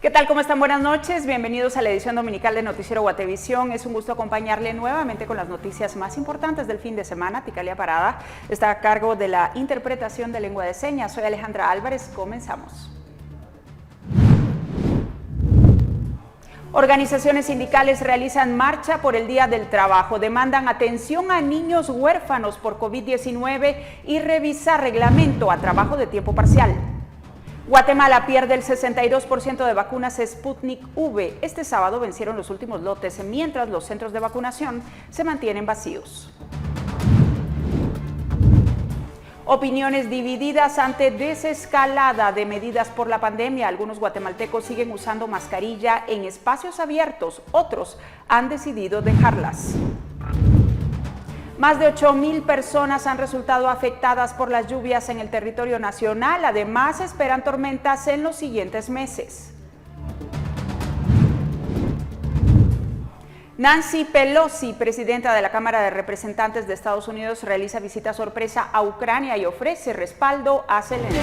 ¿Qué tal? ¿Cómo están? Buenas noches. Bienvenidos a la edición dominical de Noticiero Guatevisión. Es un gusto acompañarle nuevamente con las noticias más importantes del fin de semana. Ticalia Parada está a cargo de la interpretación de lengua de señas. Soy Alejandra Álvarez. Comenzamos. Organizaciones sindicales realizan marcha por el Día del Trabajo. Demandan atención a niños huérfanos por COVID-19 y revisar reglamento a trabajo de tiempo parcial. Guatemala pierde el 62% de vacunas Sputnik V. Este sábado vencieron los últimos lotes, mientras los centros de vacunación se mantienen vacíos. Opiniones divididas ante desescalada de medidas por la pandemia. Algunos guatemaltecos siguen usando mascarilla en espacios abiertos, otros han decidido dejarlas. Más de 8,000 personas han resultado afectadas por las lluvias en el territorio nacional. Además, esperan tormentas en los siguientes meses. Nancy Pelosi, presidenta de la Cámara de Representantes de Estados Unidos, realiza visita sorpresa a Ucrania y ofrece respaldo a Zelensky.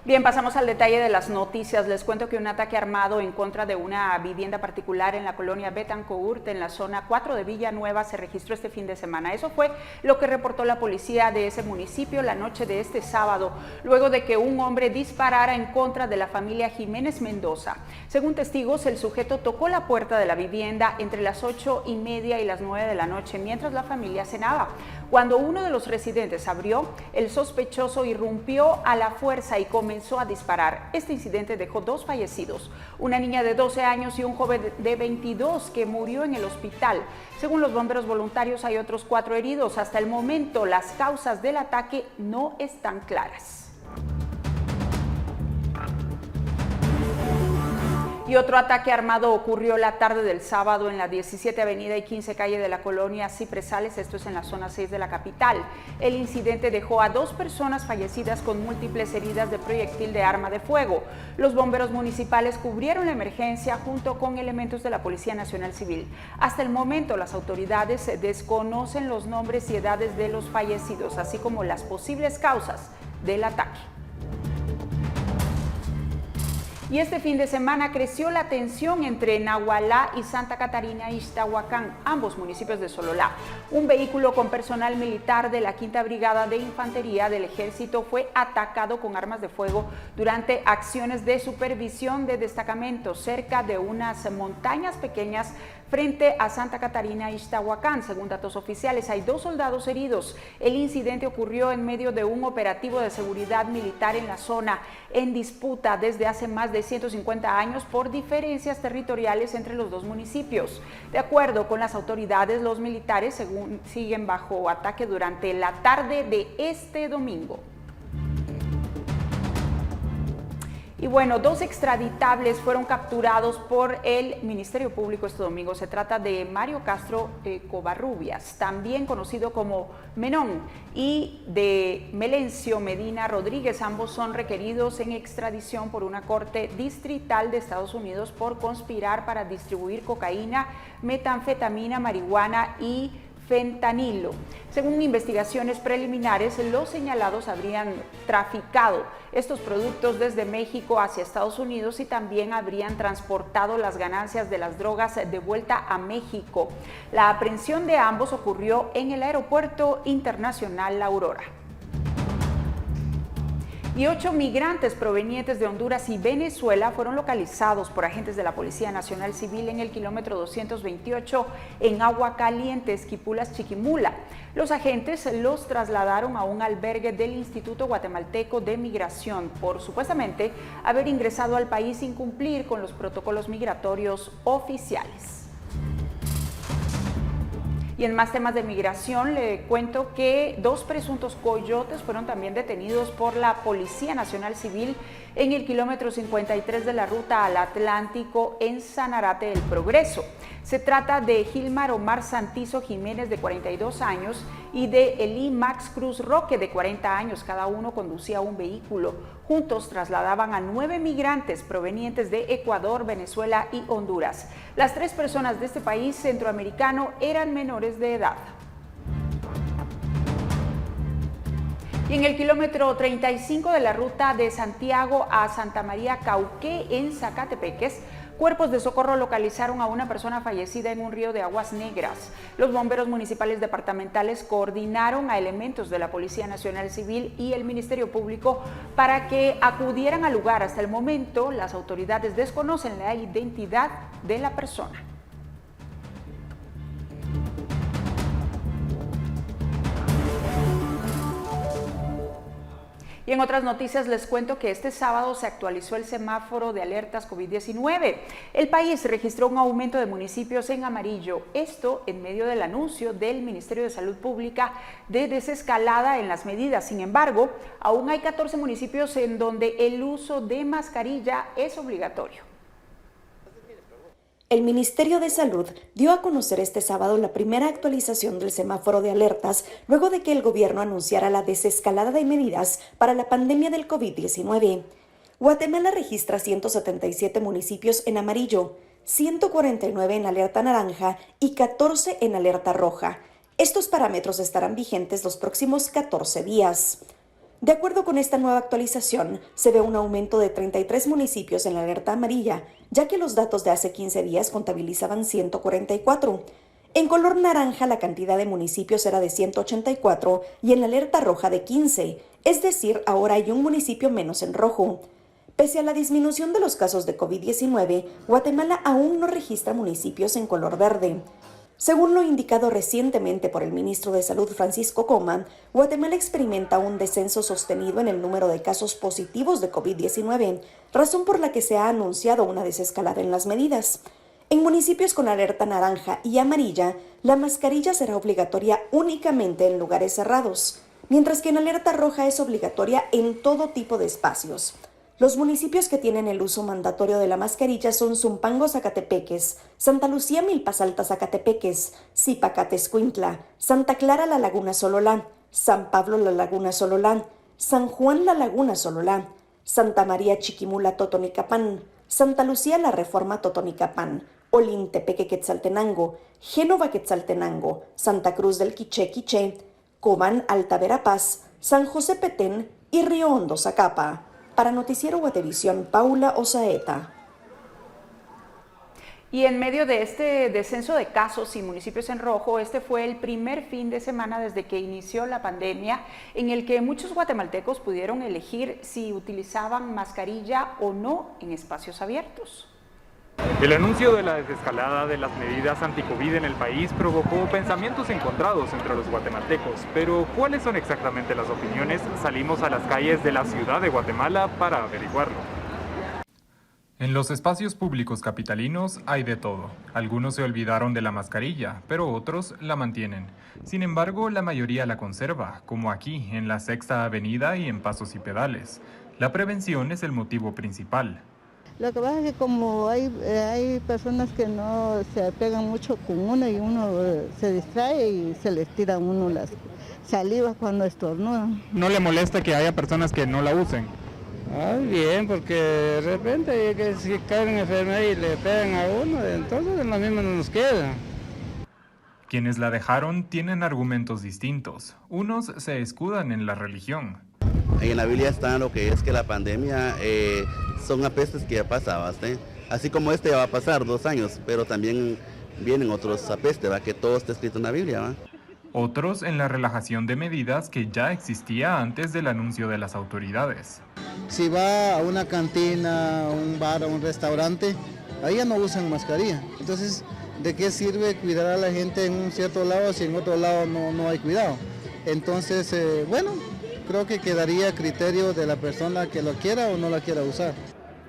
Bien, pasamos al detalle de las noticias. Les cuento que un ataque armado en contra de una vivienda particular en la colonia Betancourt, en la zona 4 de Villanueva, se registró este fin de semana. Eso fue lo que reportó la policía de ese municipio la noche de este sábado, luego de que un hombre disparara en contra de la familia Jiménez Mendoza. Según testigos, el sujeto tocó la puerta de la vivienda entre las 8:30 y las 9 de la noche, mientras la familia cenaba. Cuando uno de los residentes abrió, el sospechoso irrumpió a la fuerza y comenzó a disparar. Este incidente dejó 2 fallecidos, una niña de 12 años y un joven de 22 que murió en el hospital. Según los bomberos voluntarios, hay otros 4 heridos. Hasta el momento, las causas del ataque no están claras. Y otro ataque armado ocurrió la tarde del sábado en la 17 Avenida y 15 Calle de la colonia Cipresales, esto es en la zona 6 de la capital. El incidente dejó a 2 personas fallecidas con múltiples heridas de proyectil de arma de fuego. Los bomberos municipales cubrieron la emergencia junto con elementos de la Policía Nacional Civil. Hasta el momento, las autoridades desconocen los nombres y edades de los fallecidos, así como las posibles causas del ataque. Y este fin de semana creció la tensión entre Nahualá y Santa Catarina Ixtahuacán, ambos municipios de Sololá. Un vehículo con personal militar de la 5ª Brigada de Infantería del Ejército fue atacado con armas de fuego durante acciones de supervisión de destacamentos cerca de unas montañas pequeñas frente a Santa Catarina Ixtahuacán. Según datos oficiales, hay 2 soldados heridos. El incidente ocurrió en medio de un operativo de seguridad militar en la zona, en disputa desde hace más de 150 años por diferencias territoriales entre los 2 municipios. De acuerdo con las autoridades, los militares siguen bajo ataque durante la tarde de este domingo. Y bueno, 2 extraditables fueron capturados por el Ministerio Público este domingo. Se trata de Mario Castro Covarrubias, también conocido como Menón, y de Melencio Medina Rodríguez. Ambos son requeridos en extradición por una corte distrital de Estados Unidos por conspirar para distribuir cocaína, metanfetamina, marihuana y fentanilo. Según investigaciones preliminares, los señalados habrían traficado estos productos desde México hacia Estados Unidos y también habrían transportado las ganancias de las drogas de vuelta a México. La aprehensión de ambos ocurrió en el Aeropuerto Internacional La Aurora. Y 8 migrantes provenientes de Honduras y Venezuela fueron localizados por agentes de la Policía Nacional Civil en el kilómetro 228 en Agua Caliente, Esquipulas, Chiquimula. Los agentes los trasladaron a un albergue del Instituto Guatemalteco de Migración por supuestamente haber ingresado al país sin cumplir con los protocolos migratorios oficiales. Y en más temas de migración, le cuento que 2 presuntos coyotes fueron también detenidos por la Policía Nacional Civil en el kilómetro 53 de la ruta al Atlántico en Sanarate del Progreso. Se trata de Gilmar Omar Santizo Jiménez, de 42 años, y de Elí Max Cruz Roque, de 40 años. Cada uno conducía un vehículo. Juntos trasladaban a 9 migrantes provenientes de Ecuador, Venezuela y Honduras. Las 3 personas de este país centroamericano eran menores de edad. Y en el kilómetro 35 de la ruta de Santiago a Santa María Cauqué, en Zacatepeques, cuerpos de socorro localizaron a una persona fallecida en un río de aguas negras. Los bomberos municipales departamentales coordinaron a elementos de la Policía Nacional Civil y el Ministerio Público para que acudieran al lugar. Hasta el momento, las autoridades desconocen la identidad de la persona. Y en otras noticias les cuento que este sábado se actualizó el semáforo de alertas COVID-19. El país registró un aumento de municipios en amarillo, esto en medio del anuncio del Ministerio de Salud Pública de desescalada en las medidas. Sin embargo, aún hay 14 municipios en donde el uso de mascarilla es obligatorio. El Ministerio de Salud dio a conocer este sábado la primera actualización del semáforo de alertas luego de que el gobierno anunciara la desescalada de medidas para la pandemia del COVID-19. Guatemala registra 177 municipios en amarillo, 149 en alerta naranja y 14 en alerta roja. Estos parámetros estarán vigentes los próximos 14 días. De acuerdo con esta nueva actualización, se ve un aumento de 33 municipios en la alerta amarilla, ya que los datos de hace 15 días contabilizaban 144. En color naranja la cantidad de municipios era de 184 y en la alerta roja de 15, es decir, ahora hay un municipio menos en rojo. Pese a la disminución de los casos de COVID-19, Guatemala aún no registra municipios en color verde. Según lo indicado recientemente por el ministro de Salud Francisco Coma, Guatemala experimenta un descenso sostenido en el número de casos positivos de COVID-19, razón por la que se ha anunciado una desescalada en las medidas. En municipios con alerta naranja y amarilla, la mascarilla será obligatoria únicamente en lugares cerrados, mientras que en alerta roja es obligatoria en todo tipo de espacios. Los municipios que tienen el uso mandatorio de la mascarilla son Zumpango, Zacatepeques, Santa Lucía, Milpas Altas, Zacatepeques, Zipacate, Escuintla, Santa Clara, La Laguna, Sololá, San Pablo, La Laguna, Sololá, San Juan, La Laguna, Sololá, Santa María, Chiquimula, Totonicapán, Santa Lucía, La Reforma, Totonicapán, Olintepeque, Quetzaltenango, Génova, Quetzaltenango, Santa Cruz del Quiché, Quiché, Cobán, Alta Verapaz, San José Petén y Río Hondo, Zacapa. Para Noticiero Guatevisión, Paula Osaeta. Y en medio de este descenso de casos y municipios en rojo, este fue el primer fin de semana desde que inició la pandemia en el que muchos guatemaltecos pudieron elegir si utilizaban mascarilla o no en espacios abiertos. El anuncio de la desescalada de las medidas anti-COVID en el país provocó pensamientos encontrados entre los guatemaltecos, pero ¿cuáles son exactamente las opiniones? Salimos a las calles de la ciudad de Guatemala para averiguarlo. En los espacios públicos capitalinos hay de todo. Algunos se olvidaron de la mascarilla, pero otros la mantienen. Sin embargo, la mayoría la conserva, como aquí, en la Sexta Avenida y en Pasos y Pedales. La prevención es el motivo principal. Lo que pasa es que como hay personas que no se apegan mucho con uno y uno se distrae y se les tira a uno las salivas cuando estornudan. ¿No le molesta que haya personas que no la usen? Bien, porque de repente que si caen en enfermedad y le pegan a uno, entonces lo mismo no nos queda. Quienes la dejaron tienen argumentos distintos. Unos se escudan en la religión. En la Biblia está lo que es que la pandemia son apestes que ya pasaban, así como ya va a pasar 2 años, pero también vienen otros apestes, que todo está escrito en la Biblia, ¿va? Otros en la relajación de medidas que ya existía antes del anuncio de las autoridades. Si va a una cantina, a un bar, a un restaurante, ahí ya no usan mascarilla. Entonces, ¿de qué sirve cuidar a la gente en un cierto lado si en otro lado no hay cuidado? Entonces, creo que quedaría a criterio de la persona que lo quiera o no la quiera usar.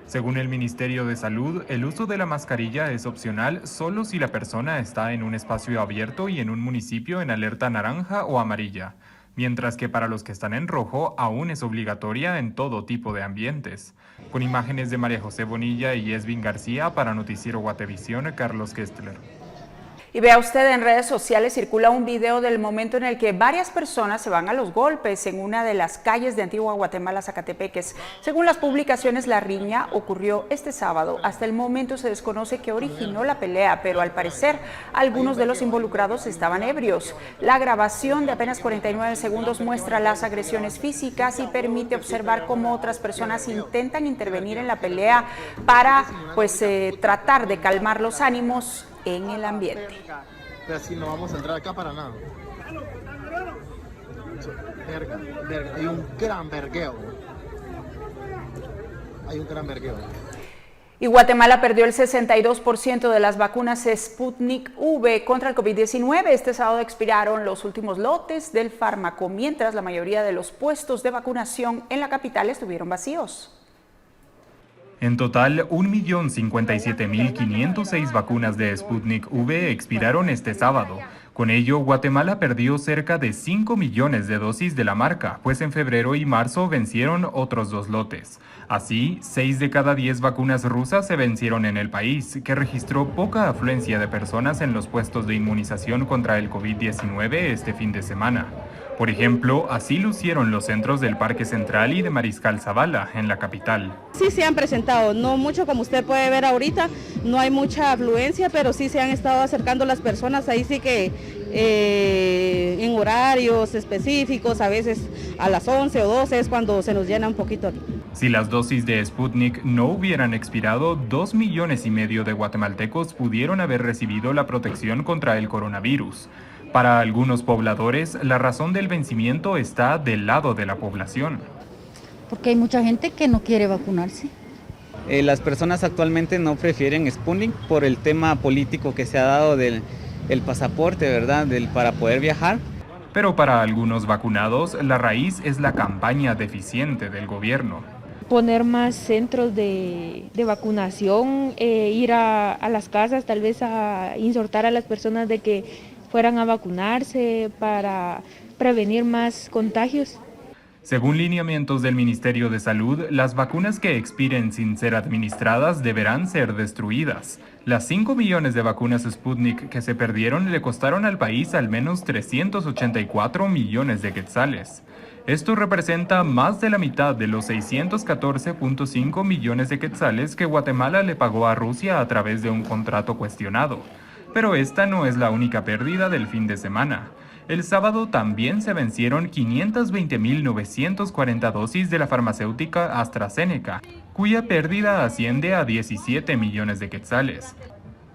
Según el Ministerio de Salud, el uso de la mascarilla es opcional solo si la persona está en un espacio abierto y en un municipio en alerta naranja o amarilla, mientras que para los que están en rojo aún es obligatoria en todo tipo de ambientes. Con imágenes de María José Bonilla y Esvin García para Noticiero Guatevisión, Carlos Kestler. Y vea usted, en redes sociales circula un video del momento en el que varias personas se van a los golpes en una de las calles de Antigua Guatemala, Zacatepeques. Según las publicaciones, la riña ocurrió este sábado. Hasta el momento se desconoce qué originó la pelea, pero al parecer algunos de los involucrados estaban ebrios. La grabación de apenas 49 segundos muestra las agresiones físicas y permite observar cómo otras personas intentan intervenir en la pelea para tratar de calmar los ánimos en el ambiente. Pero si no vamos a entrar acá para nada. Hay un gran vergueo. Y Guatemala perdió el 62% de las vacunas Sputnik V contra el COVID-19. Este sábado expiraron los últimos lotes del fármaco, mientras la mayoría de los puestos de vacunación en la capital estuvieron vacíos. En total, 1.057.506 vacunas de Sputnik V expiraron este sábado. Con ello, Guatemala perdió cerca de 5 millones de dosis de la marca, pues en febrero y marzo vencieron otros 2 lotes. Así, 6 de cada 10 vacunas rusas se vencieron en el país, que registró poca afluencia de personas en los puestos de inmunización contra el COVID-19 este fin de semana. Por ejemplo, así lucieron los centros del Parque Central y de Mariscal Zavala, en la capital. Sí se han presentado, no mucho como usted puede ver ahorita, no hay mucha afluencia, pero sí se han estado acercando las personas, ahí sí que en horarios específicos, a veces a las 11 o 12 es cuando se nos llena un poquito. Si las dosis de Sputnik no hubieran expirado, 2,5 millones de guatemaltecos pudieron haber recibido la protección contra el coronavirus. Para algunos pobladores, la razón del vencimiento está del lado de la población. Porque hay mucha gente que no quiere vacunarse. Las personas actualmente no prefieren Sputnik por el tema político que se ha dado del pasaporte, ¿verdad? Para poder viajar. Pero para algunos vacunados, la raíz es la campaña deficiente del gobierno. Poner más centros de vacunación, ir a las casas, tal vez a exhortar a las personas de que fueran a vacunarse para prevenir más contagios. Según lineamientos del Ministerio de Salud, las vacunas que expiren sin ser administradas deberán ser destruidas. Las 5 millones de vacunas Sputnik que se perdieron le costaron al país al menos 384 millones de quetzales. Esto representa más de la mitad de los 614.5 millones de quetzales que Guatemala le pagó a Rusia a través de un contrato cuestionado. Pero esta no es la única pérdida del fin de semana. El sábado también se vencieron 520.940 dosis de la farmacéutica AstraZeneca, cuya pérdida asciende a 17 millones de quetzales.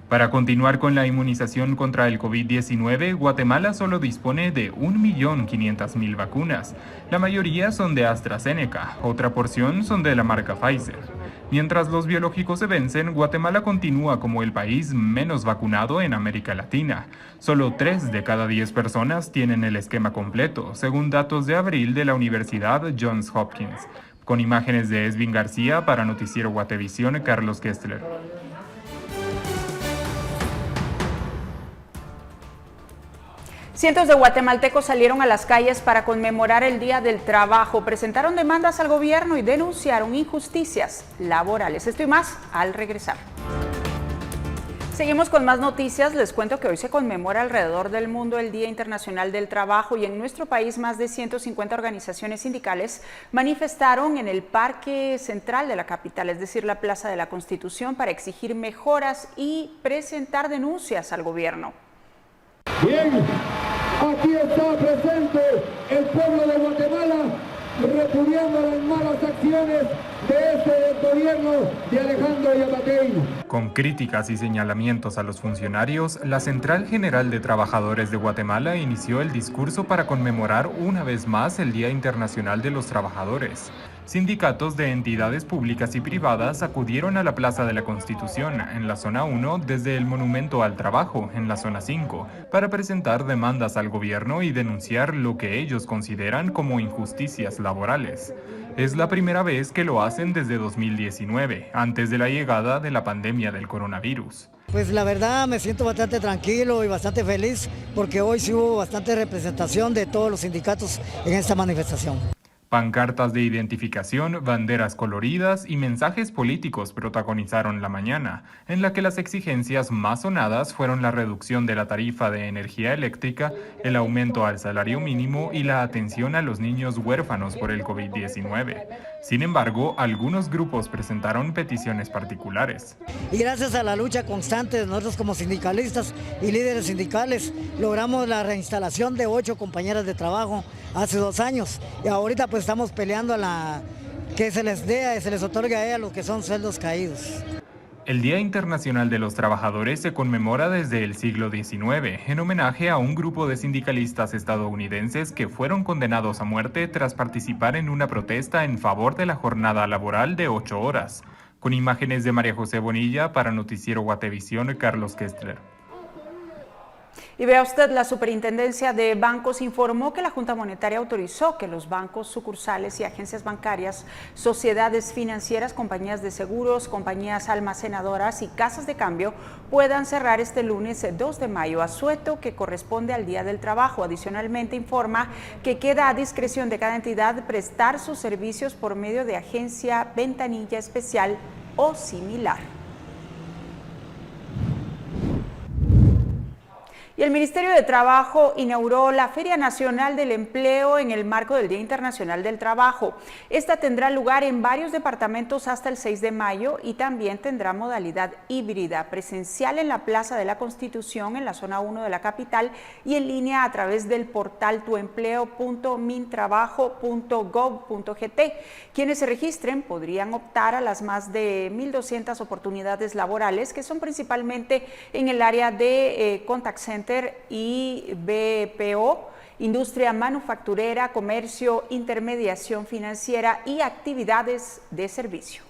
Para continuar con la inmunización contra el COVID-19, Guatemala solo dispone de 1.500.000 vacunas. La mayoría son de AstraZeneca, otra porción son de la marca Pfizer. Mientras los biológicos se vencen, Guatemala continúa como el país menos vacunado en América Latina. Solo 3 de cada 10 personas tienen el esquema completo, según datos de abril de la Universidad Johns Hopkins. Con imágenes de Esvin García para Noticiero Guatevisión, Carlos Kestler. Cientos de guatemaltecos salieron a las calles para conmemorar el Día del Trabajo, presentaron demandas al gobierno y denunciaron injusticias laborales. Esto y más al regresar. Seguimos con más noticias. Les cuento que hoy se conmemora alrededor del mundo el Día Internacional del Trabajo y en nuestro país más de 150 organizaciones sindicales manifestaron en el Parque Central de la capital, es decir, la Plaza de la Constitución, para exigir mejoras y presentar denuncias al gobierno. Bien, aquí está presente el pueblo de Guatemala repudiando las malas acciones de este gobierno de Alejandro Yamatei. Con críticas y señalamientos a los funcionarios, la Central General de Trabajadores de Guatemala inició el discurso para conmemorar una vez más el Día Internacional de los Trabajadores. Sindicatos de entidades públicas y privadas acudieron a la Plaza de la Constitución, en la zona 1, desde el Monumento al Trabajo, en la zona 5, para presentar demandas al gobierno y denunciar lo que ellos consideran como injusticias laborales. Es la primera vez que lo hacen desde 2019, antes de la llegada de la pandemia del coronavirus. Pues la verdad me siento bastante tranquilo y bastante feliz porque hoy sí hubo bastante representación de todos los sindicatos en esta manifestación. Pancartas de identificación, banderas coloridas y mensajes políticos protagonizaron la mañana, en la que las exigencias más sonadas fueron la reducción de la tarifa de energía eléctrica, el aumento al salario mínimo y la atención a los niños huérfanos por el COVID-19. Sin embargo, algunos grupos presentaron peticiones particulares. Y gracias a la lucha constante de nosotros como sindicalistas y líderes sindicales, logramos la reinstalación de 8 compañeras de trabajo hace 2 años. Y ahorita pues estamos peleando que se les otorgue a ellas los que son sueldos caídos. El Día Internacional de los Trabajadores se conmemora desde el siglo XIX, en homenaje a un grupo de sindicalistas estadounidenses que fueron condenados a muerte tras participar en una protesta en favor de la jornada laboral de 8 horas. Con imágenes de María José Bonilla, para Noticiero Guatevisión, Carlos Kestler. Y vea usted, la Superintendencia de Bancos informó que la Junta Monetaria autorizó que los bancos, sucursales y agencias bancarias, sociedades financieras, compañías de seguros, compañías almacenadoras y casas de cambio puedan cerrar este lunes 2 de mayo, asueto que corresponde al Día del Trabajo. Adicionalmente informa que queda a discreción de cada entidad prestar sus servicios por medio de agencia, ventanilla especial o similar. Y el Ministerio de Trabajo inauguró la Feria Nacional del Empleo en el marco del Día Internacional del Trabajo. Esta tendrá lugar en varios departamentos hasta el 6 de mayo y también tendrá modalidad híbrida, presencial en la Plaza de la Constitución en la zona 1 de la capital y en línea a través del portal tuempleo.mintrabajo.gov.gt. Quienes se registren podrían optar a las más de 1.200 oportunidades laborales que son principalmente en el área de contact center y BPO, industria manufacturera, comercio, intermediación financiera y actividades de servicio.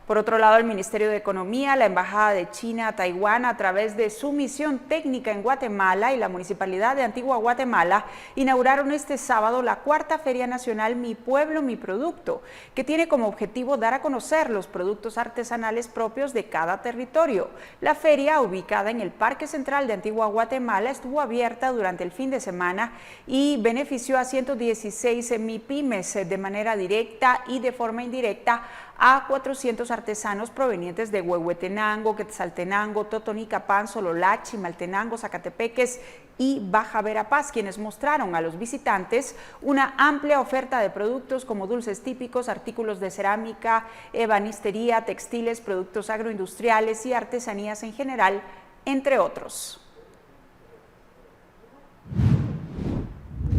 Por otro lado, el Ministerio de Economía, la Embajada de China a Taiwán, a través de su misión técnica en Guatemala y la Municipalidad de Antigua Guatemala, inauguraron este sábado la 4ª Feria Nacional Mi Pueblo, Mi Producto, que tiene como objetivo dar a conocer los productos artesanales propios de cada territorio. La feria, ubicada en el Parque Central de Antigua Guatemala, estuvo abierta durante el fin de semana y benefició a 116 MIPYMES de manera directa y de forma indirecta a 400 artesanos provenientes de Huehuetenango, Quetzaltenango, Totonicapán, Sololá, Chimaltenango, Zacatepeques y Baja Verapaz, quienes mostraron a los visitantes una amplia oferta de productos como dulces típicos, artículos de cerámica, ebanistería, textiles, productos agroindustriales y artesanías en general, entre otros.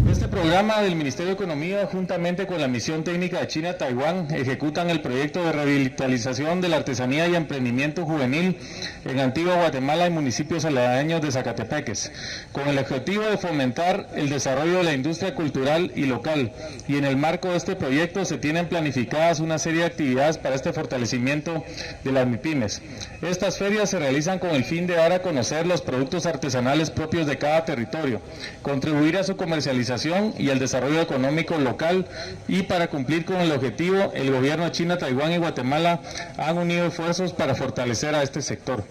Este programa del Ministerio de Economía, juntamente con la Misión Técnica de China a Taiwán, ejecutan el proyecto de revitalización de la artesanía y emprendimiento juvenil en Antigua Guatemala y municipios aledaños de Zacatepeques, con el objetivo de fomentar el desarrollo de la industria cultural y local. Y en el marco de este proyecto se tienen planificadas una serie de actividades para este fortalecimiento de las MIPYMES. Estas ferias se realizan con el fin de dar a conocer los productos artesanales propios de cada territorio, contribuir a su comercialización y el desarrollo económico local, y para cumplir con el objetivo, el gobierno de China, Taiwán y Guatemala han unido esfuerzos para fortalecer a este sector.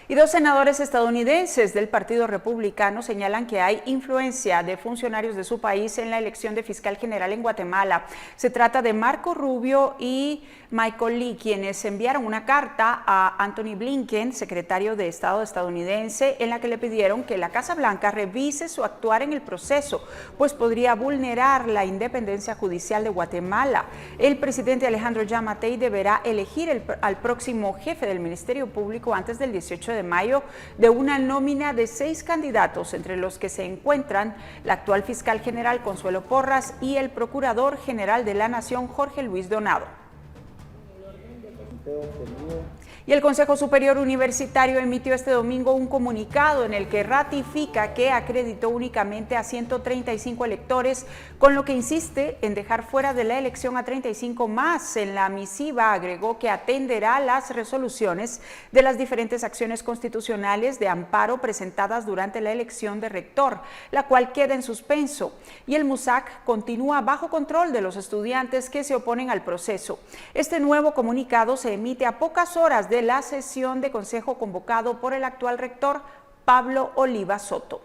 Y 2 senadores estadounidenses del Partido Republicano señalan que hay influencia de funcionarios de su país en la elección de fiscal general en Guatemala. Se trata de Marco Rubio y Michael Lee, quienes enviaron una carta a Anthony Blinken, secretario de Estado estadounidense, en la que le pidieron que la Casa Blanca revise su actuar en el proceso, pues podría vulnerar la independencia judicial de Guatemala. El presidente Alejandro Yamatei deberá elegir al próximo jefe del Ministerio Público antes del 18 de mayo de una nómina de 6 candidatos, entre los que se encuentran la actual fiscal general Consuelo Porras y el procurador general de la Nación Jorge Luis Donado. Y el Consejo Superior Universitario emitió este domingo un comunicado en el que ratifica que acreditó únicamente a 135 electores, con lo que insiste en dejar fuera de la elección a 35 más. En la misiva agregó que atenderá las resoluciones de las diferentes acciones constitucionales de amparo presentadas durante la elección de rector, la cual queda en suspenso, y el MUSAC continúa bajo control de los estudiantes que se oponen al proceso. Este nuevo comunicado se emite a pocas horas de la sesión de consejo convocado por el actual rector Pablo Oliva Soto.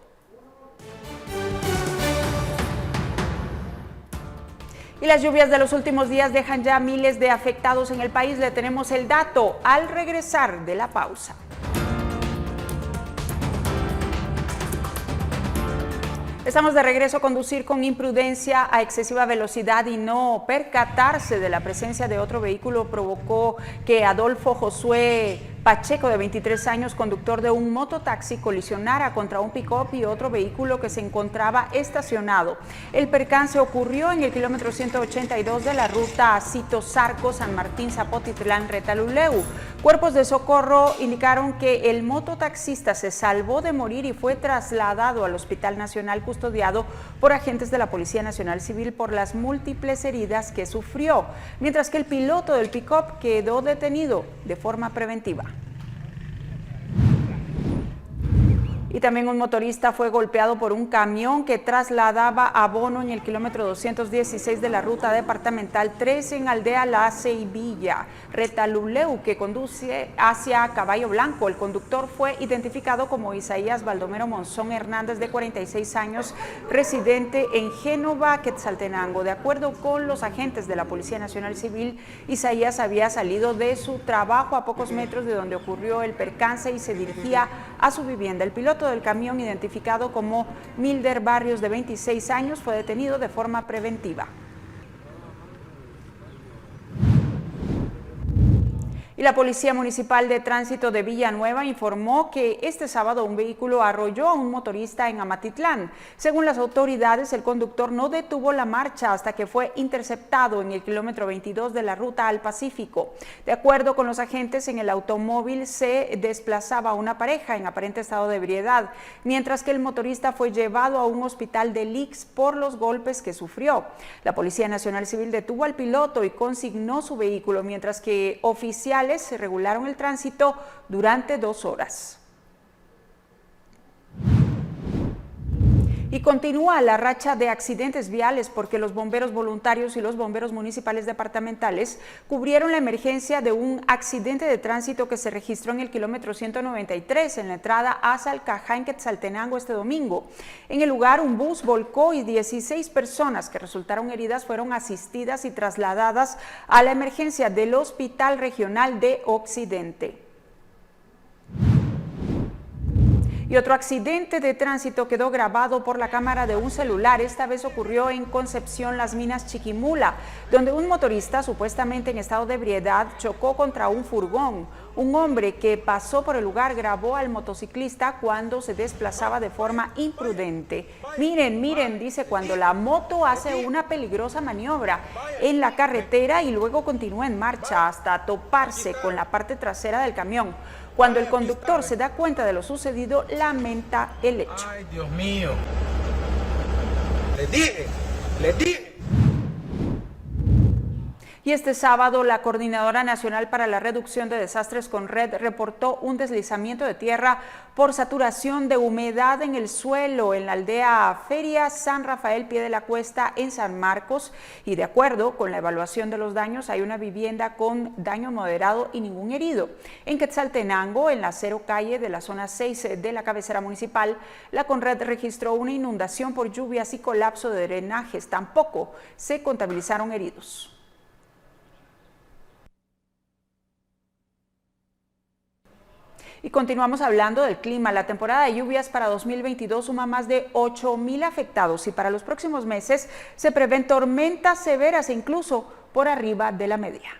Y las lluvias de los últimos días dejan ya miles de afectados en el país. Le tenemos el dato al regresar de la pausa. Estamos de regreso. Conducir con imprudencia a excesiva velocidad y no percatarse de la presencia de otro vehículo provocó que Adolfo Josué Pacheco, de 23 años, conductor de un mototaxi, colisionara contra un pick-up y otro vehículo que se encontraba estacionado. El percance ocurrió en el kilómetro 182 de la ruta Cito-Zarco-San Martín-Zapotitlán-Retaluleu. Cuerpos de socorro indicaron que el mototaxista se salvó de morir y fue trasladado al Hospital Nacional custodiado por agentes de la Policía Nacional Civil por las múltiples heridas que sufrió, mientras que el piloto del pick-up quedó detenido de forma preventiva. Y también un motorista fue golpeado por un camión que trasladaba abono en el kilómetro 216 de la ruta departamental 3 en Aldea La Ceibilla, Retaluleu, que conduce hacia Caballo Blanco. El conductor fue identificado como Isaías Baldomero Monzón Hernández, de 46 años, residente en Génova, Quetzaltenango. De acuerdo con los agentes de la Policía Nacional Civil, Isaías había salido de su trabajo a pocos metros de donde ocurrió el percance y se dirigía a su vivienda. El piloto del camión, identificado como Milder Barrios, de 26 años, fue detenido de forma preventiva. Y la Policía Municipal de Tránsito de Villanueva informó que este sábado un vehículo arrolló a un motorista en Amatitlán. Según las autoridades, el conductor no detuvo la marcha hasta que fue interceptado en el kilómetro 22 de la ruta al Pacífico. De acuerdo con los agentes, en el automóvil se desplazaba una pareja en aparente estado de ebriedad, mientras que el motorista fue llevado a un hospital de Lix por los golpes que sufrió. La Policía Nacional Civil detuvo al piloto y consignó su vehículo, mientras que oficiales se regularon el tránsito durante 2 horas. Y continúa la racha de accidentes viales porque los bomberos voluntarios y los bomberos municipales departamentales cubrieron la emergencia de un accidente de tránsito que se registró en el kilómetro 193 en la entrada a Salcajá, en Quetzaltenango, este domingo. En el lugar, un bus volcó y 16 personas que resultaron heridas fueron asistidas y trasladadas a la emergencia del Hospital Regional de Occidente. Y otro accidente de tránsito quedó grabado por la cámara de un celular. Esta vez ocurrió en Concepción Las Minas, Chiquimula, donde un motorista supuestamente en estado de ebriedad chocó contra un furgón. Un hombre que pasó por el lugar grabó al motociclista cuando se desplazaba de forma imprudente. Miren, miren, dice, cuando la moto hace una peligrosa maniobra en la carretera y luego continúa en marcha hasta toparse con la parte trasera del camión. Cuando el conductor se da cuenta de lo sucedido, lamenta el hecho. ¡Ay, Dios mío! ¡Les dije! Y este sábado, la Coordinadora Nacional para la Reducción de Desastres, CONRED, reportó un deslizamiento de tierra por saturación de humedad en el suelo en la aldea Feria San Rafael Pie de la Cuesta en San Marcos. Y de acuerdo con la evaluación de los daños, hay una vivienda con daño moderado y ningún herido. En Quetzaltenango, en la 0 calle de la zona 6 de la cabecera municipal, la CONRED registró una inundación por lluvias y colapso de drenajes. Tampoco se contabilizaron heridos. Y continuamos hablando del clima. La temporada de lluvias para 2022 suma más de 8,000 afectados y para los próximos meses se prevén tormentas severas e incluso por arriba de la media.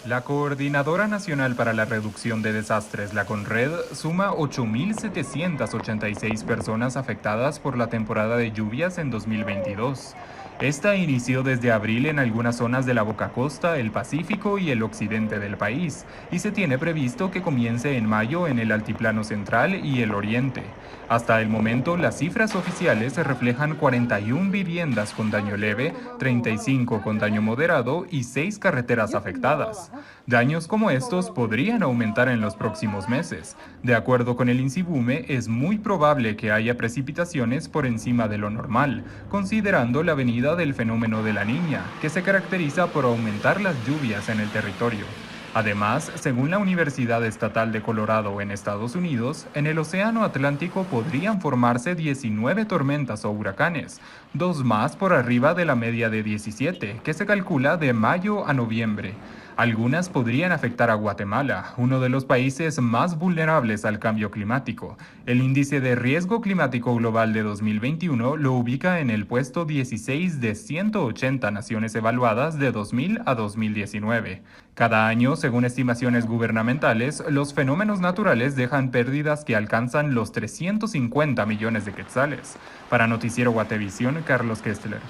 La Coordinadora Nacional para la Reducción de Desastres, la CONRED, suma 8,786 personas afectadas por la temporada de lluvias en 2022. Esta inició desde abril en algunas zonas de la Boca Costa, el Pacífico y el occidente del país, y se tiene previsto que comience en mayo en el Altiplano Central y el Oriente. Hasta el momento, las cifras oficiales reflejan 41 viviendas con daño leve, 35 con daño moderado y 6 carreteras afectadas. Daños como estos podrían aumentar en los próximos meses. De acuerdo con el INSIBUME, es muy probable que haya precipitaciones por encima de lo normal, considerando la venida del fenómeno de la Niña, que se caracteriza por aumentar las lluvias en el territorio. Además, según la Universidad Estatal de Colorado en Estados Unidos, en el Océano Atlántico podrían formarse 19 tormentas o huracanes, 2 más por arriba de la media de 17, que se calcula de mayo a noviembre. Algunas podrían afectar a Guatemala, uno de los países más vulnerables al cambio climático. El índice de riesgo climático global de 2021 lo ubica en el puesto 16 de 180 naciones evaluadas de 2000 a 2019. Cada año, según estimaciones gubernamentales, los fenómenos naturales dejan pérdidas que alcanzan los 350 millones de quetzales. Para Noticiero Guatevisión, Carlos Kessler.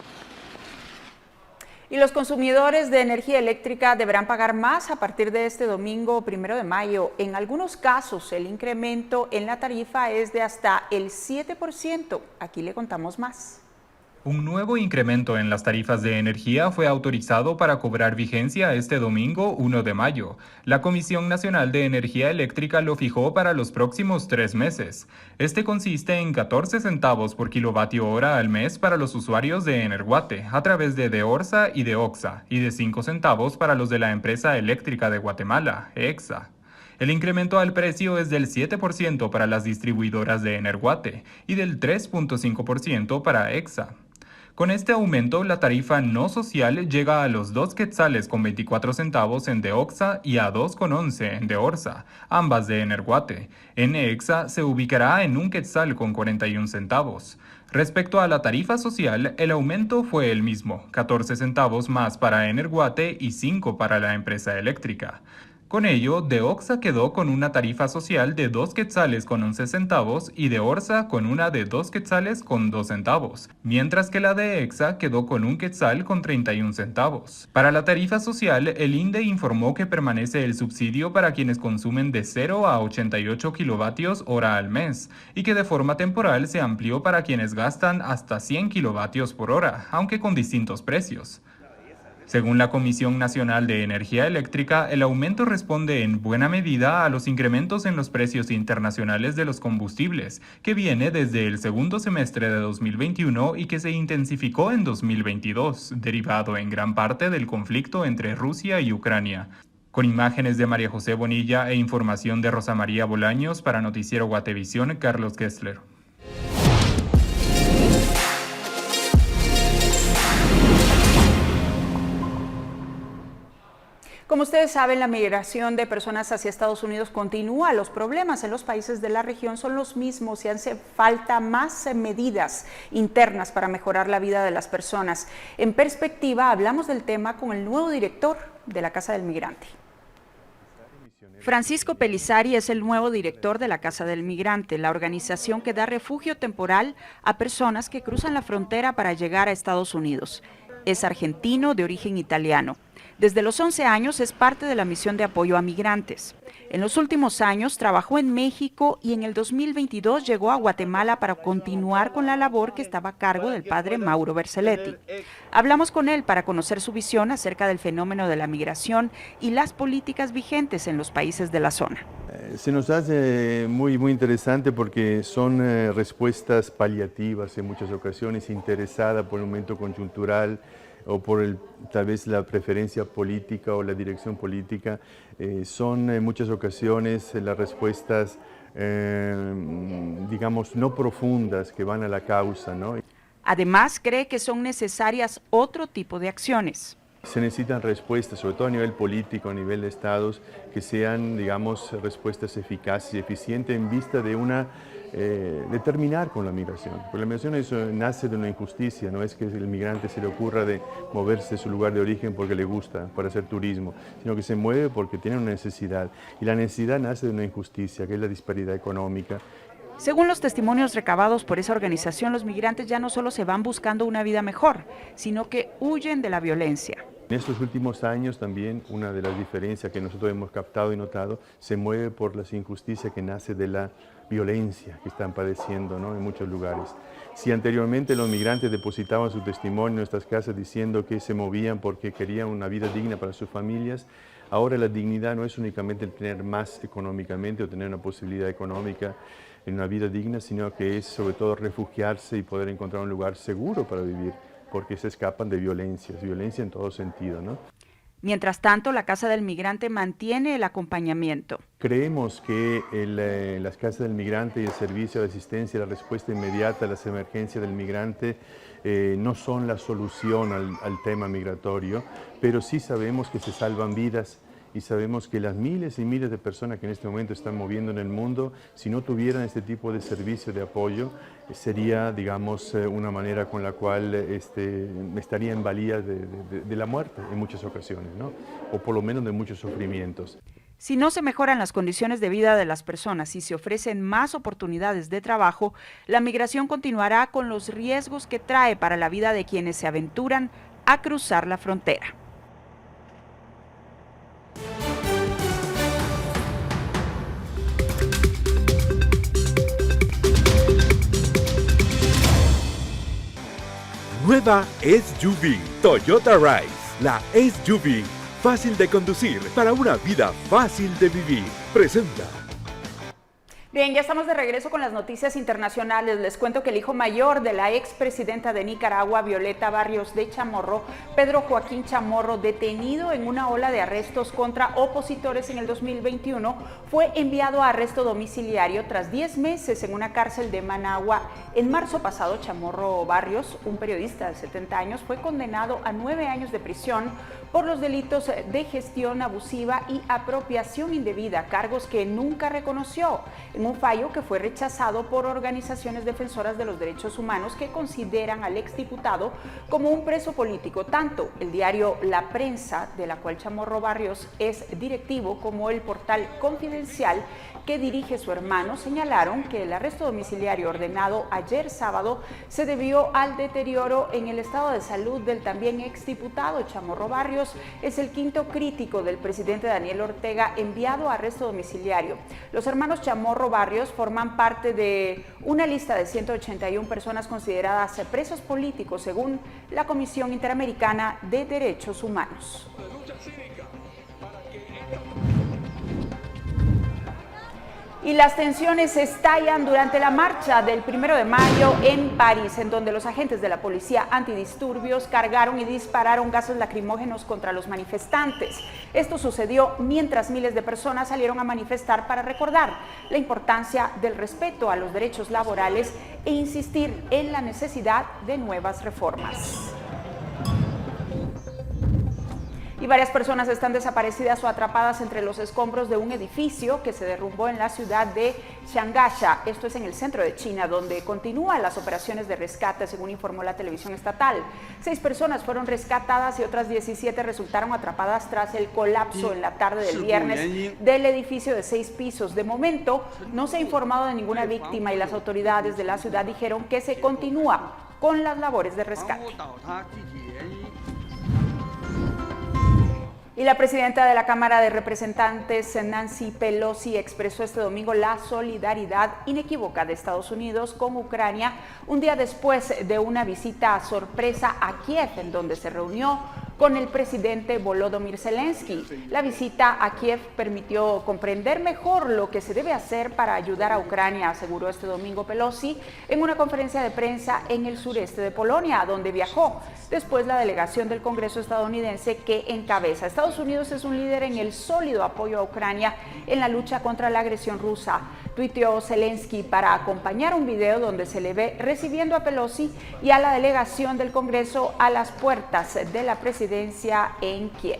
Y los consumidores de energía eléctrica deberán pagar más a partir de este domingo 1 de mayo. En algunos casos, el incremento en la tarifa es de hasta el 7%. Aquí le contamos más. Un nuevo incremento en las tarifas de energía fue autorizado para cobrar vigencia este domingo 1 de mayo. La Comisión Nacional de Energía Eléctrica lo fijó para los próximos 3 meses. Este consiste en 14 centavos por kilovatio hora al mes para los usuarios de Energuate a través de Orsa y de Oxa, y de 5 centavos para los de la Empresa Eléctrica de Guatemala, EXA. El incremento al precio es del 7% para las distribuidoras de Energuate y del 3.5% para EXA. Con este aumento, la tarifa no social llega a los 2 quetzales con 24 centavos en de Oxa y a 2,11 en de Orsa, ambas de Energuate. En EXA se ubicará en 1 quetzal con 41 centavos. Respecto a la tarifa social, el aumento fue el mismo, 14 centavos más para Energuate y 5 para la empresa eléctrica. Con ello, de Oxa quedó con una tarifa social de 2 quetzales con 11 centavos y de Orsa con una de 2 quetzales con 2 centavos, mientras que la de EXA quedó con 1 quetzal con 31 centavos. Para la tarifa social, el INDE informó que permanece el subsidio para quienes consumen de 0 a 88 kilovatios hora al mes y que de forma temporal se amplió para quienes gastan hasta 100 kilovatios por hora, aunque con distintos precios. Según la Comisión Nacional de Energía Eléctrica, el aumento responde en buena medida a los incrementos en los precios internacionales de los combustibles, que viene desde el segundo semestre de 2021 y que se intensificó en 2022, derivado en gran parte del conflicto entre Rusia y Ucrania. Con imágenes de María José Bonilla e información de Rosa María Bolaños para Noticiero Guatevisión, Carlos Kessler. Como ustedes saben, la migración de personas hacia Estados Unidos continúa. Los problemas en los países de la región son los mismos y hace falta más medidas internas para mejorar la vida de las personas. En perspectiva, hablamos del tema con el nuevo director de la Casa del Migrante. Francisco Pelizari es el nuevo director de la Casa del Migrante, la organización que da refugio temporal a personas que cruzan la frontera para llegar a Estados Unidos. Es argentino de origen italiano. Desde los 11 años es parte de la misión de apoyo a migrantes. En los últimos años trabajó en México y en el 2022 llegó a Guatemala para continuar con la labor que estaba a cargo del padre Mauro Berceletti. Hablamos con él para conocer su visión acerca del fenómeno de la migración y las políticas vigentes en los países de la zona. Se nos hace muy interesante porque son respuestas paliativas en muchas ocasiones, interesadas por un momento conjuntural o por tal vez la preferencia política o la dirección política. Son en muchas ocasiones las respuestas, digamos, no profundas que van a la causa, ¿no? Además, cree que son necesarias otro tipo de acciones. Se necesitan respuestas, sobre todo a nivel político, a nivel de estados, que sean, digamos, respuestas eficaces y eficientes en vista de de terminar con la migración. Porque la migración nace de una injusticia, no es que el migrante se le ocurra de moverse de su lugar de origen porque le gusta, para hacer turismo, sino que se mueve porque tiene una necesidad. Y la necesidad nace de una injusticia, que es la disparidad económica. Según los testimonios recabados por esa organización, los migrantes ya no solo se van buscando una vida mejor, sino que huyen de la violencia. En estos últimos años también una de las diferencias que nosotros hemos captado y notado se mueve por las injusticias que nace de la violencia que están padeciendo, ¿no?, en muchos lugares. Si anteriormente los migrantes depositaban su testimonio en nuestras casas diciendo que se movían porque querían una vida digna para sus familias, ahora la dignidad no es únicamente el tener más económicamente o tener una posibilidad económica en una vida digna, sino que es sobre todo refugiarse y poder encontrar un lugar seguro para vivir, porque se escapan de violencia en todo sentido, ¿no? Mientras tanto, la Casa del Migrante mantiene el acompañamiento. Creemos que las casas del migrante y el servicio de asistencia y la respuesta inmediata a las emergencias del migrante no son la solución al tema migratorio, pero sí sabemos que se salvan vidas y sabemos que las miles y miles de personas que en este momento están moviendo en el mundo, si no tuvieran este tipo de servicio de apoyo, sería, digamos, una manera con la cual estaría en valía de la muerte en muchas ocasiones, ¿no? O por lo menos de muchos sufrimientos. Si no se mejoran las condiciones de vida de las personas y se ofrecen más oportunidades de trabajo, la migración continuará con los riesgos que trae para la vida de quienes se aventuran a cruzar la frontera. Nueva SUV Toyota Rise, la SUV fácil de conducir para una vida fácil de vivir. Presenta. Bien, ya estamos de regreso con las noticias internacionales. Les cuento que el hijo mayor de la expresidenta de Nicaragua, Violeta Barrios de Chamorro, Pedro Joaquín Chamorro, detenido en una ola de arrestos contra opositores en el 2021, fue enviado a arresto domiciliario tras 10 meses en una cárcel de Managua. En marzo pasado, Chamorro Barrios, un periodista de 70 años, fue condenado a 9 años de prisión por los delitos de gestión abusiva y apropiación indebida, cargos que nunca reconoció, en un fallo que fue rechazado por organizaciones defensoras de los derechos humanos que consideran al exdiputado como un preso político. Tanto el diario La Prensa, de la cual Chamorro Barrios es directivo, como el portal Confidencial, que dirige su hermano, señalaron que el arresto domiciliario ordenado ayer sábado se debió al deterioro en el estado de salud del también exdiputado. Chamorro Barrios es el quinto crítico del presidente Daniel Ortega enviado a arresto domiciliario. Los hermanos Chamorro Barrios forman parte de una lista de 181 personas consideradas presos políticos según la Comisión Interamericana de Derechos Humanos. Y las tensiones estallan durante la marcha del 1 de mayo en París, en donde los agentes de la policía antidisturbios cargaron y dispararon gases lacrimógenos contra los manifestantes. Esto sucedió mientras miles de personas salieron a manifestar para recordar la importancia del respeto a los derechos laborales e insistir en la necesidad de nuevas reformas. Y varias personas están desaparecidas o atrapadas entre los escombros de un edificio que se derrumbó en la ciudad de Chiangsaha. Esto es en el centro de China, donde continúan las operaciones de rescate, según informó la televisión estatal. 6 personas fueron rescatadas y otras 17 resultaron atrapadas tras el colapso en la tarde del viernes del edificio de 6 pisos. De momento, no se ha informado de ninguna víctima y las autoridades de la ciudad dijeron que se continúa con las labores de rescate. Y la presidenta de la Cámara de Representantes, Nancy Pelosi, expresó este domingo la solidaridad inequívoca de Estados Unidos con Ucrania, un día después de una visita sorpresa a Kiev, en donde se reunió con el presidente Volodymyr Zelensky. La visita a Kiev permitió comprender mejor lo que se debe hacer para ayudar a Ucrania, aseguró este domingo Pelosi en una conferencia de prensa en el sureste de Polonia, donde viajó después la delegación del Congreso estadounidense que encabeza. Estados Unidos es un líder en el sólido apoyo a Ucrania en la lucha contra la agresión rusa. Tuiteó Zelensky para acompañar un video donde se le ve recibiendo a Pelosi y a la delegación del Congreso a las puertas de la presidencia en Kiev.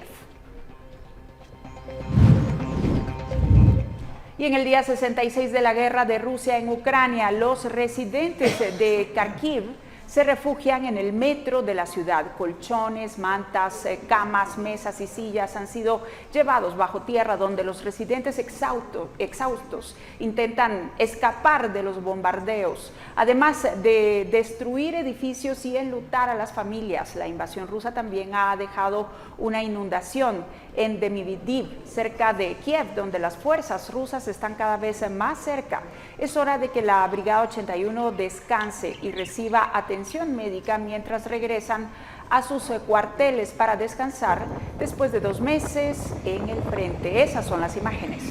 Y en el día 66 de la guerra de Rusia en Ucrania, los residentes de Kharkiv se refugian en el metro de la ciudad. Colchones, mantas, camas, mesas y sillas han sido llevados bajo tierra, donde los residentes exhaustos intentan escapar de los bombardeos, además de destruir edificios y enlutar a las familias. La invasión rusa también ha dejado una inundación en Demidiv, cerca de Kiev, donde las fuerzas rusas están cada vez más cerca. Es hora de que la Brigada 81 descanse y reciba atención médica mientras regresan a sus cuarteles para descansar después de 2 meses en el frente. Esas son las imágenes.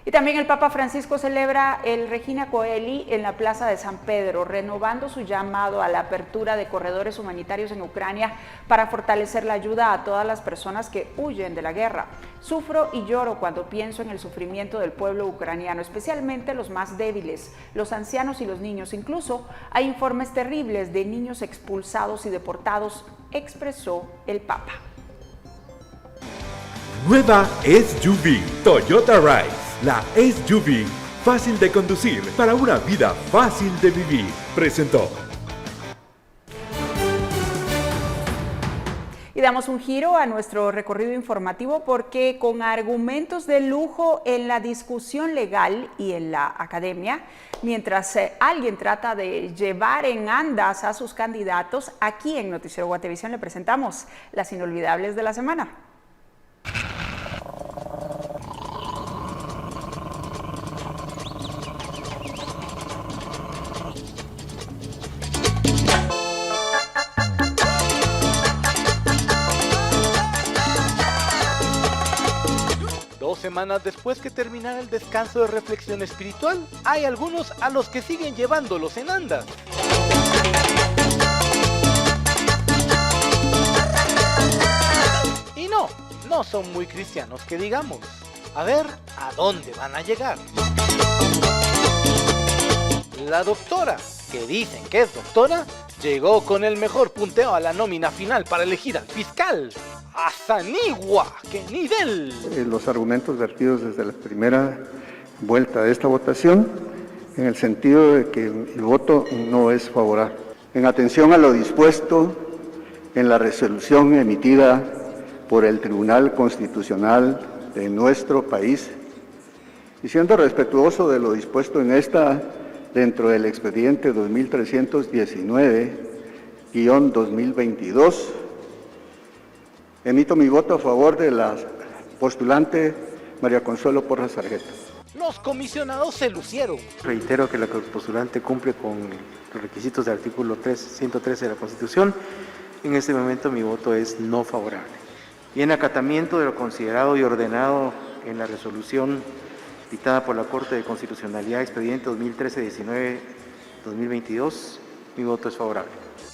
Y también el Papa Francisco celebra el Regina Coeli en la Plaza de San Pedro, renovando su llamado a la apertura de corredores humanitarios en Ucrania para fortalecer la ayuda a todas las personas que huyen de la guerra. Sufro y lloro cuando pienso en el sufrimiento del pueblo ucraniano, especialmente los más débiles, los ancianos y los niños. Incluso hay informes terribles de niños expulsados y deportados, expresó el Papa. Nueva SUV Toyota Rise. La SUV fácil de conducir para una vida fácil de vivir. Presentó. Y damos un giro a nuestro recorrido informativo porque con argumentos de lujo en la discusión legal y en la academia, mientras alguien trata de llevar en andas a sus candidatos, aquí en Noticiero Guatevisión le presentamos las inolvidables de la semana. Semanas después que terminara el descanso de reflexión espiritual, hay algunos a los que siguen llevándolos en andas. Y no son muy cristianos que digamos. A ver, ¿a dónde van a llegar? La doctora, que dicen que es doctora, llegó con el mejor punteo a la nómina final para elegir al fiscal. ¡Azanigua! ¡Qué nivel! Los argumentos vertidos desde la primera vuelta de esta votación, en el sentido de que el voto no es favorable. En atención a lo dispuesto en la resolución emitida por el Tribunal Constitucional de nuestro país, y siendo respetuoso de lo dispuesto en esta dentro del expediente 2319-2022, emito mi voto a favor de la postulante María Consuelo Porras Argueta. Los comisionados se lucieron. Reitero que la postulante cumple con los requisitos del artículo 113 de la Constitución. En este momento mi voto es no favorable. Y en acatamiento de lo considerado y ordenado en la resolución dictada por la Corte de Constitucionalidad, expediente 2013-19-2022, mi voto es favorable.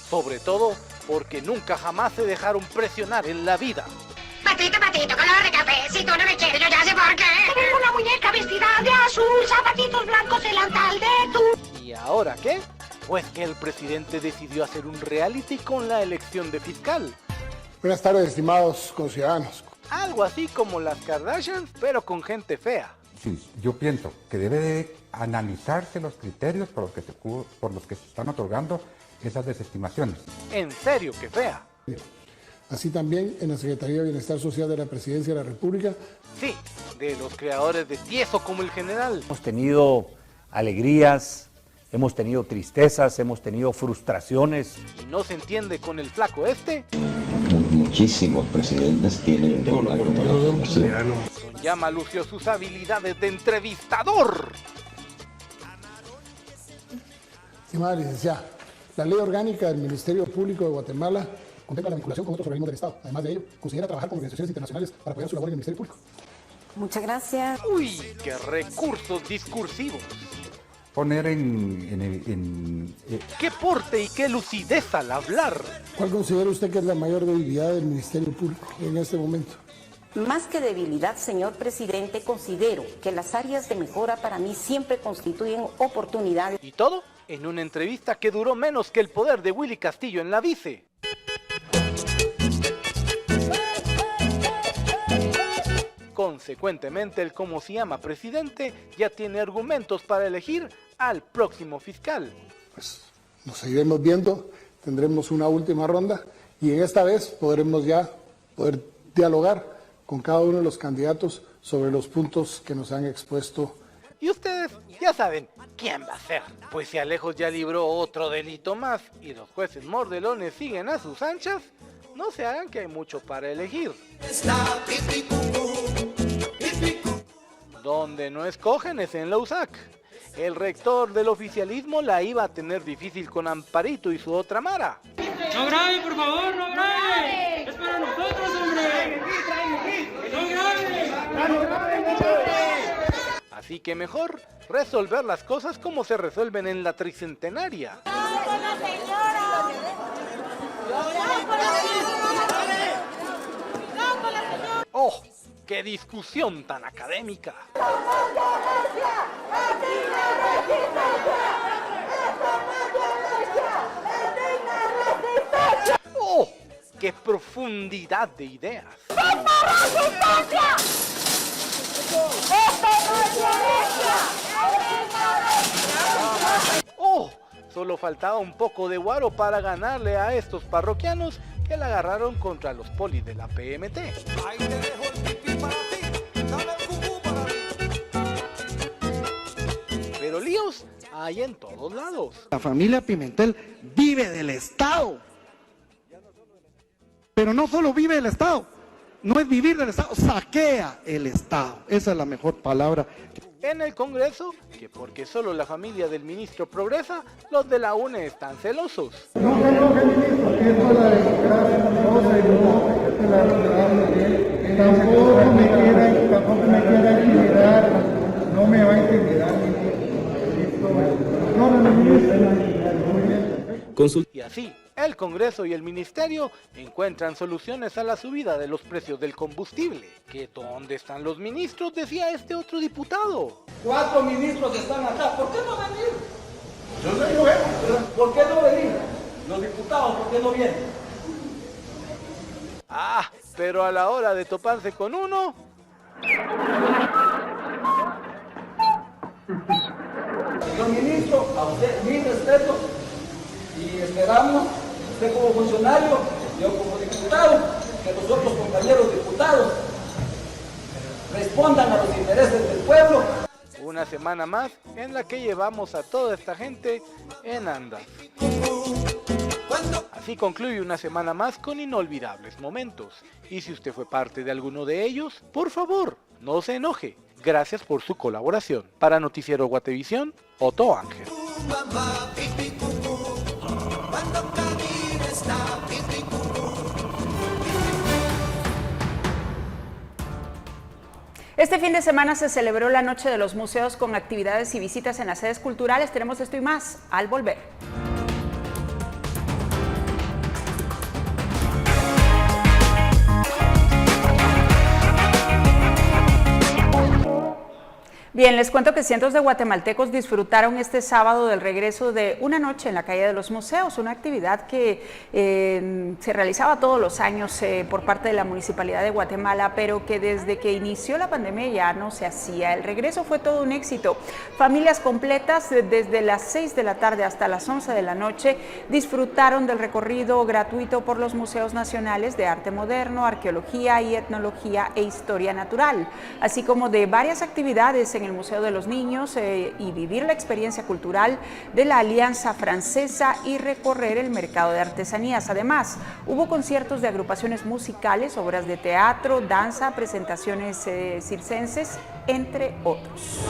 Sobre todo porque nunca jamás se dejaron presionar en la vida. Patito, color de café, si tú no me quieres, yo ya sé por qué. Tengo una muñeca vestida de azul, zapatitos blancos, delantal de tú. ¿Y ahora qué? Pues que el presidente decidió hacer un reality con la elección de fiscal. Buenas tardes, estimados conciudadanos. Algo así como las Kardashians, pero con gente fea. Sí, yo pienso que debe de analizarse los criterios por los que se están otorgando esas desestimaciones. ¿En serio que fea? Así también en la Secretaría de Bienestar Social de la Presidencia de la República. Sí, de los creadores de Tieso como el general. Hemos tenido alegrías, hemos tenido tristezas, hemos tenido frustraciones. ¿Y no se entiende con el flaco este? Muchísimos presidentes tienen contacto con la población. Llama lució sus habilidades de entrevistador. Estimada licenciada, la Ley Orgánica del Ministerio Público de Guatemala contempla la vinculación con otros organismos del Estado. Además de ello, considera trabajar con organizaciones internacionales para apoyar su labor en el Ministerio Público. Muchas gracias. Uy, qué recursos discursivos. Poner qué porte y qué lucidez al hablar. ¿Cuál considera usted que es la mayor debilidad del Ministerio Público en este momento? Más que debilidad, señor presidente, considero que las áreas de mejora para mí siempre constituyen oportunidades. ¿Y todo? En una entrevista que duró menos que el poder de Willy Castillo en la vice. Consecuentemente, el como se llama presidente ya tiene argumentos para elegir al próximo fiscal. Pues nos seguiremos viendo, tendremos una última ronda y en esta vez podremos ya poder dialogar con cada uno de los candidatos sobre los puntos que nos han expuesto. Y ustedes ya saben quién va a ser, pues si Alejos ya libró otro delito más y los jueces mordelones siguen a sus anchas, no se hagan que hay mucho para elegir. Donde no escogen es en la USAC. El rector del oficialismo la iba a tener difícil con Amparito y su otra Mara. ¡No grabe, por favor, no grabe! ¡Es para nosotros, hombre! ¡No grabe! Así que mejor resolver las cosas como se resuelven en la tricentenaria. ¡Oh! ¡Qué discusión tan académica! ¡Oh! ¡Qué profundidad de ideas! ¡Oh! Solo faltaba un poco de guaro para ganarle a estos parroquianos que la agarraron contra los polis de la PMT. Pero líos hay en todos lados. La familia Pimentel vive del Estado. Pero no solo vive del Estado, no es vivir del Estado, saquea el Estado. Esa es la mejor palabra. En el Congreso, que porque solo la familia del ministro progresa, los de la UNE están celosos. No se enoje, ministro, que esto es la democracia, no se enoje, esto es la democracia. Tampoco me quiera intimidar, no me va a intimidar, ministro. No, ministro. Y así, el Congreso y el Ministerio encuentran soluciones a la subida de los precios del combustible. ¿Que dónde están los ministros?, decía este otro diputado. 4 ministros están acá, ¿por qué no venir? Yo no vengo. ¿Por qué no venir? Los diputados, ¿por qué no vienen? Ah, pero a la hora de toparse con uno... Señor ministro, a usted mi respeto y esperamos, usted como funcionario, yo como diputado, que los otros compañeros diputados respondan a los intereses del pueblo. Una semana más en la que llevamos a toda esta gente en andas. Así concluye una semana más con inolvidables momentos. Y si usted fue parte de alguno de ellos, por favor, no se enoje. Gracias por su colaboración. Para Noticiero Guatevisión, Otto Ángel. Este fin de semana se celebró la Noche de los Museos con actividades y visitas en las sedes culturales. Tenemos esto y más al volver. Bien, les cuento que cientos de guatemaltecos disfrutaron este sábado del regreso de una noche en la calle de los museos, una actividad que se realizaba todos los años por parte de la Municipalidad de Guatemala, pero que desde que inició la pandemia ya no se hacía. El regreso fue todo un éxito. Familias completas desde las 6 de la tarde hasta las 11 de la noche disfrutaron del recorrido gratuito por los museos nacionales de arte moderno, arqueología y etnología e historia natural, así como de varias actividades en el Museo de los Niños y vivir la experiencia cultural de la Alianza Francesa y recorrer el mercado de artesanías. Además, hubo conciertos de agrupaciones musicales, obras de teatro, danza, presentaciones circenses, entre otros.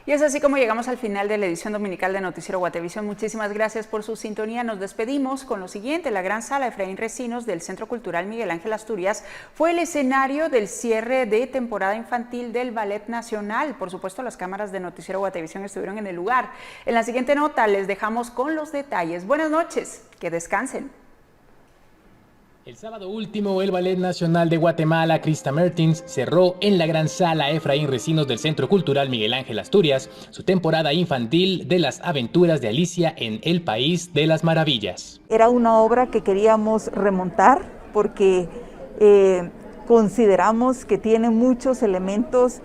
Y es así como llegamos al final de la edición dominical de Noticiero Guatevisión. Muchísimas gracias por su sintonía. Nos despedimos con lo siguiente. La Gran Sala Efraín Recinos del Centro Cultural Miguel Ángel Asturias fue el escenario del cierre de temporada infantil del Ballet Nacional. Por supuesto, las cámaras de Noticiero Guatevisión estuvieron en el lugar. En la siguiente nota les dejamos con los detalles. Buenas noches, que descansen. El sábado último, el Ballet Nacional de Guatemala, Krista Mertens, cerró en la Gran Sala Efraín Recinos del Centro Cultural Miguel Ángel Asturias su temporada infantil de las aventuras de Alicia en el País de las Maravillas. Era una obra que queríamos remontar porque consideramos que tiene muchos elementos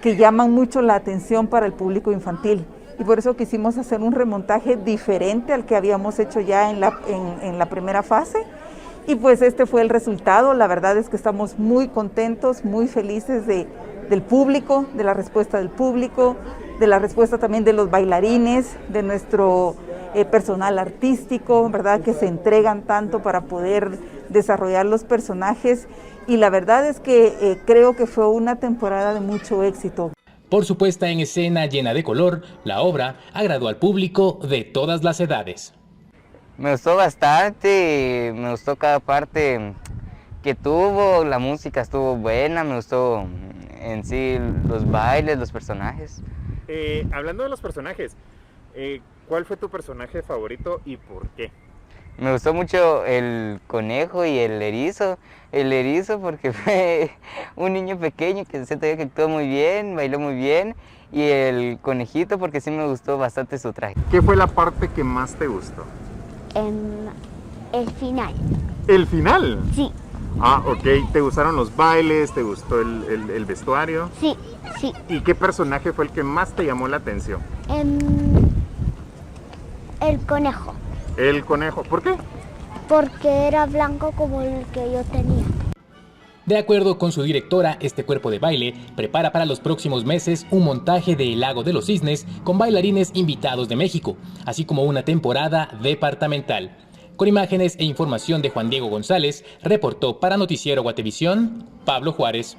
que llaman mucho la atención para el público infantil. Y por eso quisimos hacer un remontaje diferente al que habíamos hecho ya en la primera fase. Y pues este fue el resultado. La verdad es que estamos muy contentos, muy felices del público, de la respuesta del público, de la respuesta también de los bailarines, de nuestro personal artístico, ¿verdad? Que se entregan tanto para poder desarrollar los personajes. Y la verdad es que creo que fue una temporada de mucho éxito. Por su puesta en escena llena de color, la obra agradó al público de todas las edades. Me gustó bastante, me gustó cada parte que tuvo, la música estuvo buena, me gustó en sí los bailes, los personajes. Hablando de los personajes, ¿cuál fue tu personaje favorito y por qué? Me gustó mucho el conejo y el erizo. El erizo porque fue un niño pequeño que siento yo que actuó muy bien, bailó muy bien. Y el conejito porque sí me gustó bastante su traje. ¿Qué fue la parte que más te gustó? El final. ¿El final? Sí. Ah, ok. ¿Te gustaron los bailes? ¿Te gustó el vestuario? Sí, sí. ¿Y qué personaje fue el que más te llamó la atención? El conejo. El conejo. ¿Por qué? Porque era blanco como el que yo tenía. De acuerdo con su directora, este cuerpo de baile prepara para los próximos meses un montaje de El Lago de los Cisnes con bailarines invitados de México, así como una temporada departamental. Con imágenes e información de Juan Diego González, reportó para Noticiero Guatevisión, Pablo Juárez.